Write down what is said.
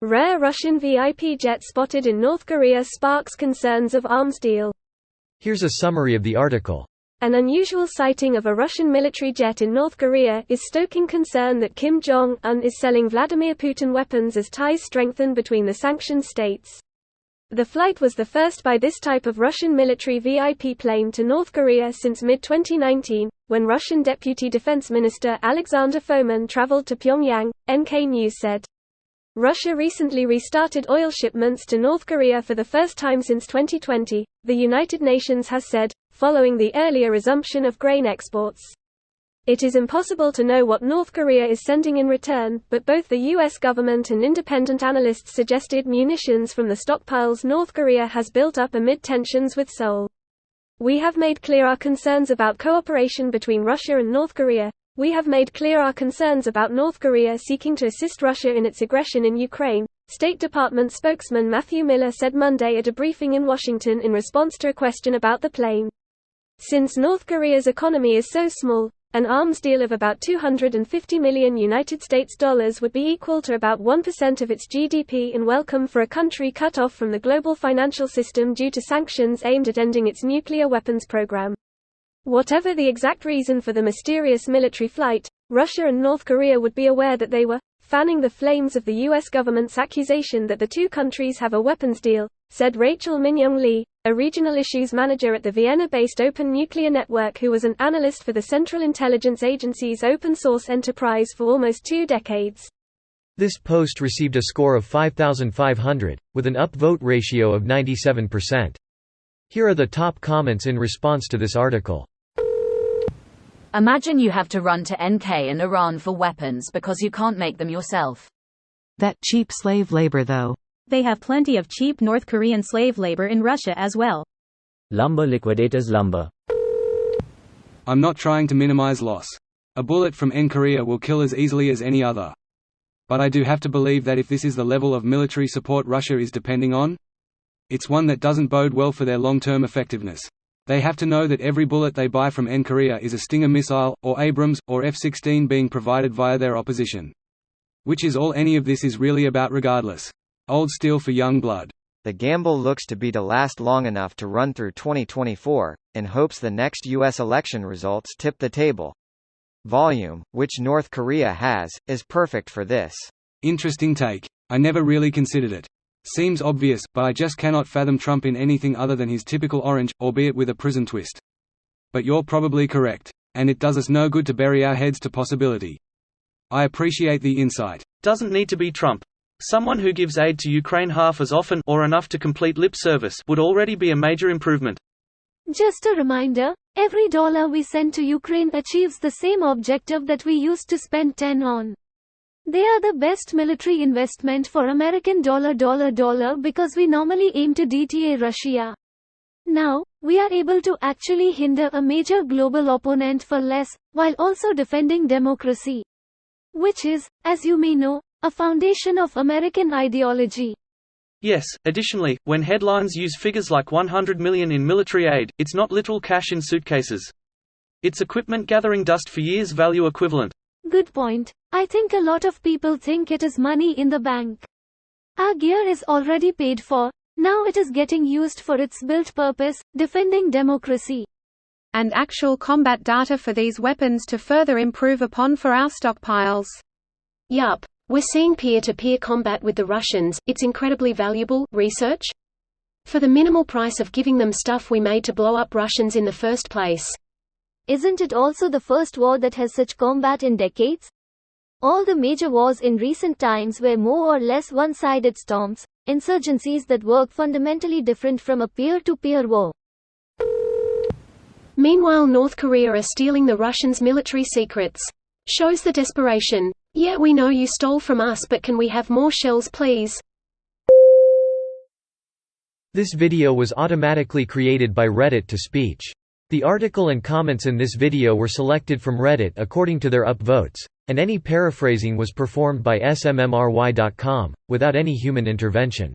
Rare Russian VIP jet spotted in North Korea sparks concerns of arms deal. Here's a summary of the article. An unusual sighting of a Russian military jet in North Korea is stoking concern that Kim Jong-un is selling Vladimir Putin weapons as ties strengthen between the sanctioned states. The flight was the first by this type of Russian military VIP plane to North Korea since mid-2019, when Russian Deputy Defense Minister Alexander Fomin traveled to Pyongyang, NK News said. Russia recently restarted oil shipments to North Korea for the first time since 2020, the United Nations has said, following the earlier resumption of grain exports. It is impossible to know what North Korea is sending in return, but both the U.S. government and independent analysts suggested munitions from the stockpiles North Korea has built up amid tensions with Seoul. We have made clear our concerns about cooperation between Russia and North Korea. We have made clear our concerns about North Korea seeking to assist Russia in its aggression in Ukraine, State Department spokesman Matthew Miller said Monday at a briefing in Washington in response to a question about the plane. Since North Korea's economy is so small, an arms deal of about $250 million would be equal to about 1% of its GDP and welcome for a country cut off from the global financial system due to sanctions aimed at ending its nuclear weapons program. Whatever the exact reason for the mysterious military flight, Russia and North Korea would be aware that they were fanning the flames of the U.S. government's accusation that the two countries have a weapons deal, said Rachel Min-young Lee, a regional issues manager at the Vienna-based Open Nuclear Network who was an analyst for the Central Intelligence Agency's open-source enterprise for almost 2 decades. This post received a score of 5,500, with an upvote ratio of 97%. Here are the top comments in response to this article. Imagine you have to run to NK and Iran for weapons because you can't make them yourself. That cheap slave labor though. They have plenty of cheap North Korean slave labor in Russia as well. Lumber liquidators lumber. I'm not trying to minimize loss. A bullet from Korea will kill as easily as any other. But I do have to believe that if this is the level of military support Russia is depending on, it's one that doesn't bode well for their long-term effectiveness. They have to know that every bullet they buy from Korea is a Stinger missile, or Abrams, or F-16 being provided via their opposition. Which is all any of this is really about regardless. Old steel for young blood. The gamble looks to be to last long enough to run through 2024, in hopes the next U.S. election results tip the table. Volume, which North Korea has, is perfect for this. Interesting take. I never really considered it. Seems obvious, but I just cannot fathom Trump in anything other than his typical orange, albeit with a prison twist. But you're probably correct. And it does us no good to bury our heads to possibility. I appreciate the insight. Doesn't need to be Trump. Someone who gives aid to Ukraine half as often or enough to complete lip service would already be a major improvement. Just a reminder, every dollar we send to Ukraine achieves the same objective that we used to spend 10 on. They are the best military investment for American dollar because we normally aim to DTA Russia. Now, we are able to actually hinder a major global opponent for less, while also defending democracy. Which is, as you may know, a foundation of American ideology. Yes, additionally, when headlines use figures like $100 million in military aid, it's not literal cash in suitcases. It's equipment gathering dust for years' value equivalent. Good point. I think a lot of people think it is money in the bank. Our gear is already paid for, now it is getting used for its built purpose, defending democracy. And actual combat data for these weapons to further improve upon for our stockpiles. Yup, we're seeing peer-to-peer combat with the Russians, it's incredibly valuable, research? For the minimal price of giving them stuff we made to blow up Russians in the first place. Isn't it also the first war that has such combat in decades? All the major wars in recent times were more or less one-sided storms, insurgencies that work fundamentally different from a peer-to-peer war. Meanwhile, North Korea are stealing the Russians' military secrets. Shows the desperation. Yeah, we know you stole from us, but can we have more shells please? This video was automatically created by Reddit to speech. The article and comments in this video were selected from Reddit according to their upvotes, and any paraphrasing was performed by smmry.com, without any human intervention.